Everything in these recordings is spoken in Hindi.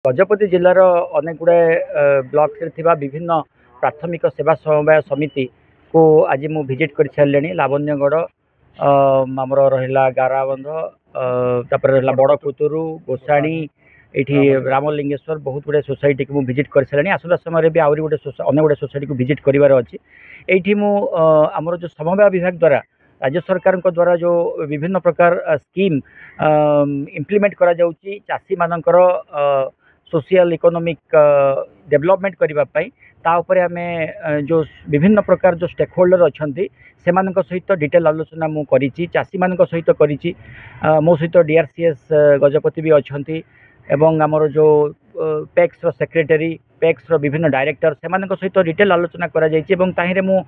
गजपति जिलार अनेक गुड़े ब्लॉक रे विभिन्न प्राथमिक सेवा समवाय समिति को आज मु विजिट कर सारे लावण्यगढ़ आमर रहा गाराबंध रहा बड़पुतुरु गोसाणी ये रामलिंगेश्वर बहुत गुड़े सोसाइटी को विजिट कर सारे आसला समय भी आहरी गोटे अनेक गुड़े सोसाइटी को विजिट करार अच्छी ये आमर जो समवाय विभाग द्वारा राज्य सरकार द्वारा जो विभिन्न प्रकार स्कीम इम्प्लीमेंट करा जाउची चाषी मानकर सोशल इकोनॉमिक डेवलपमेंट करने ताऊपर आम जो विभिन्न प्रकार जो स्टेक होल्डर अच्छा से सहित डिटेल आलोचना मु करी चाषी मान सहित करी मो सहित डीआरसीएस गजपति भी अच्छा एवं आमर जो पैक्स सेक्रेटरी पैक्स विभिन्न डायरेक्टर से सहित डिटेल आलोचना करा ताहिरे मु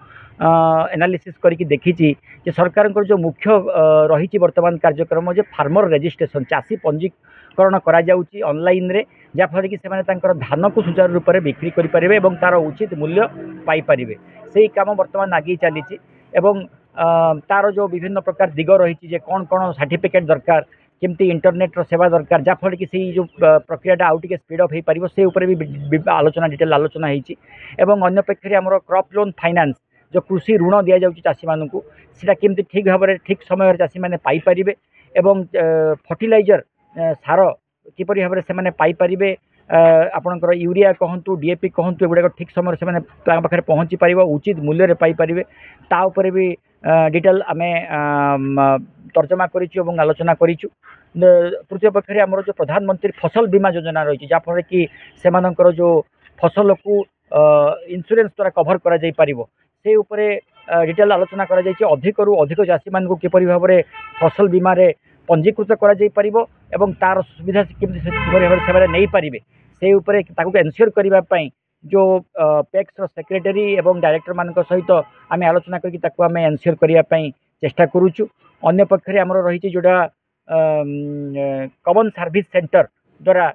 एनालिसिस करके देखी जे सरकार जो मुख्य रही वर्तमान कार्यक्रम जे फार्मर रजिस्ट्रेशन चाषी पंजीकरण करा जाउची ऑनलाइन रे जाफल कि धान को सुचारू रूप से बिक्री करें और तार उचित मूल्य पाइपर से काम वर्तमान आगे चली तार जो विभिन्न प्रकार दिग रही कौन कौन सर्टिफिकेट दरकार केमती इंटरनेट सेवा दरकार जाफल कि जो प्रक्रिया आउ टे स्पीड अप हो पार से उपर भी आलोचना डिटेल आलोचना होती अन्य पक्षे आम क्रॉप लोन फाइनेंस जो कृषि ऋण दि जाऊँगी चाषी मानू सीटा केमती ठीक भाव में ठीक समय चाषी मैंने पाइपर एवं फर्टिलाइजर सार किपर भाव में पाइपर आपणकर यूरिया कहतु डीएपी कहतु एगुड़ा ठीक समय से पाखे पहुँची पार उचित मूल्य पाइपर ताऊपर भी डिटेल आम तर्जमा करूँ आलोचना करूँ तृतीय पक्ष आमर जो प्रधानमंत्री फसल बीमा योजना रही जहाँफल कि से जो फसल को इंश्योरेंस द्वारा कभर कर से उपरे डिटेल आलोचना करा जायछि अधिक रु अधिक चाषी मान को किपरि भाव में फसल बीमा रे पंजीकृत करा जाय परिबो एवं तार सुविधा से नहीं पारिबे से उपरे ताकू एनश्योर करबा पई जो पैक्स सेक्रेटरी एवं डायरेक्टर मान सहित आम आलोचना करके ताकू आम एनश्योर करबा पई चेष्टा करूछु अन्य पक्षरे आमर रही जोड़ा कॉमन सर्विस सेंटर द्वारा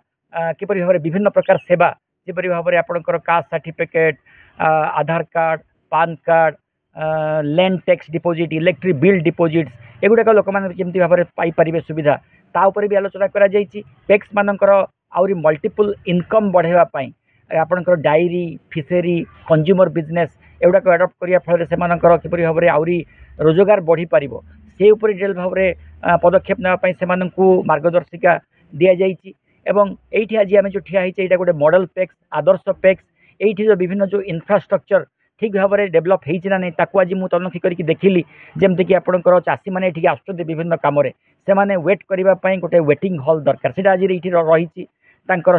किपरि भाव में विभिन्न प्रकार सेवा जेपरि भाव में आपणकर caste certificate Aadhaar card PAN card land tax deposit electric bill deposits एगुड़ाक लोक मैंने केमती भाव में पाइपर सुविधा ताऊपर भी आलोचना करा जायछि पैक्स मानकर आउरी मल्टीपल इनकम बढ़ावाई आपणकर डायरी फिशरी कंज्यूमर बिजनेस एगुड़ाक एडप्ट करने फल से किपरि भाव में आउरी रोजगार बढ़ी पार से उपर डिटेल भाव में पदक्षेप नापी से मार्गदर्शिका दि जाइछि एवं एठी आज आम जो ठिया होइछे एटा गोटे मॉडल पैक्स आदर्श पैक्स एठी जो विभिन्न जो इंफ्रास्ट्रक्चर ठीक भाव में डेभलप होना नहीं ताकू आज मुझे तनखी करके देखिली जमती कि आपंकर चाषी मैंने ये आसुच्च विभिन्न कम से वेट करने गोटे वेटिंग हॉल दरकार से आज ये रही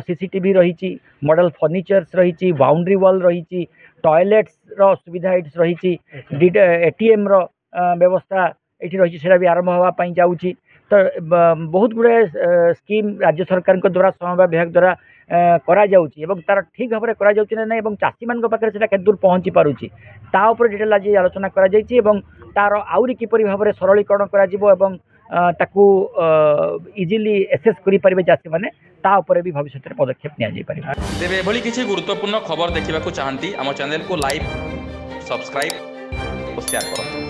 सीसीटीवी रही मॉडल फर्निचर्स रही बाउंड्री वॉल रही टॉयलेट्स सुविधा रही एटीएम व्यवस्था ये रही से भी आरंभ होगापी जाऊँगी तो बहुत गुड़े स्कीम राज्य सरकार द्वारा समवाय विभाग द्वारा करा जाउची एवं तार ठीक भाव में करा जाउची ना नहीं चाषी मान पाखे से केत दूर पहुँची पारुची ता ऊपर डिटेल आज आलोचना करा जायछि एवं तार आउरी किपरि भाव में सरलीकरण करा जिवो एवं ताकू इजिली एसेस करि परिबे चाषी माने ता ऊपर भी भविष्य में पदक्षेप निया जाय परिबे। तेबे एभली किछि गुरुत्वपूर्ण खबर देखिबाकू चाहंती आम चैनल को लाइक सब्सक्राइब और शेयर करंतु।